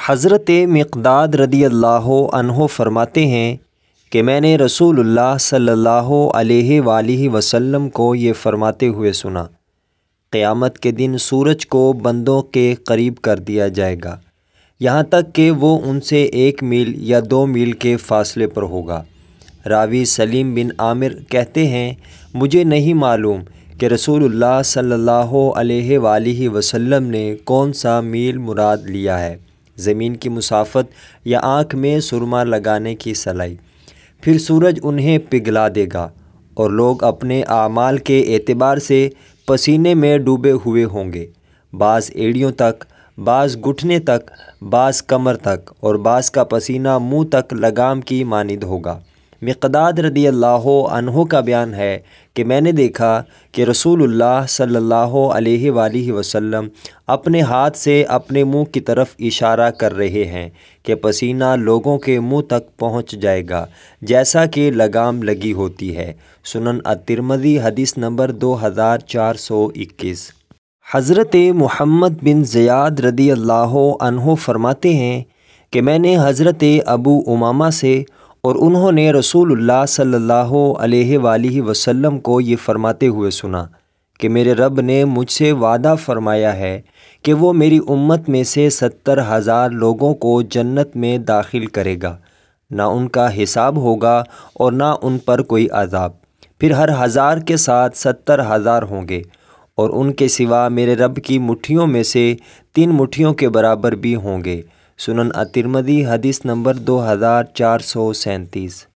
حضرت مقداد رضی اللہ عنہ فرماتے ہیں کہ میں نے رسول اللہ صلی اللہ علیہ وآلہ وسلم کو یہ فرماتے ہوئے سنا، قیامت کے دن سورج کو بندوں کے قریب کر دیا جائے گا، یہاں تک کہ وہ ان سے 1 میل یا 2 میل کے فاصلے پر ہوگا۔ راوی سلیم بن عامر کہتے ہیں، مجھے نہیں معلوم کہ رسول اللہ صلی اللہ علیہ وآلہ وسلم نے کون سا میل مراد لیا ہے، زمین کی مسافت یا آنکھ میں سرما لگانے کی صلاحی۔ پھر سورج انہیں پگھلا دے گا اور لوگ اپنے اعمال کے اعتبار سے پسینے میں ڈوبے ہوئے ہوں گے، بعض ایڑیوں تک، بعض گھٹنے تک، بعض کمر تک، اور بعض کا پسینہ منہ تک لگام کی مانند ہوگا۔ مقداد رضی اللہ عنہ کا بیان ہے کہ میں نے دیکھا کہ رسول اللہ صلی اللہ علیہ وآلہ وسلم اپنے ہاتھ سے اپنے منہ کی طرف اشارہ کر رہے ہیں کہ پسینہ لوگوں کے منہ تک پہنچ جائے گا جیسا کہ لگام لگی ہوتی ہے۔ سنن الترمذی حدیث نمبر 2421۔ حضرت محمد بن زیاد رضی اللہ عنہ فرماتے ہیں کہ میں نے حضرت ابو امامہ سے اور انہوں نے رسول اللہ صلی اللہ علیہ وآلہ وسلم کو یہ فرماتے ہوئے سنا کہ میرے رب نے مجھ سے وعدہ فرمایا ہے کہ وہ میری امت میں سے 70,000 لوگوں کو جنت میں داخل کرے گا، نہ ان کا حساب ہوگا اور نہ ان پر کوئی عذاب۔ پھر ہر 1000 کے ساتھ 70,000 ہوں گے، اور ان کے سوا میرے رب کی مٹھیوں میں سے 3 مٹھیوں کے برابر بھی ہوں گے۔ سنن الترمذی حدیث نمبر 2437۔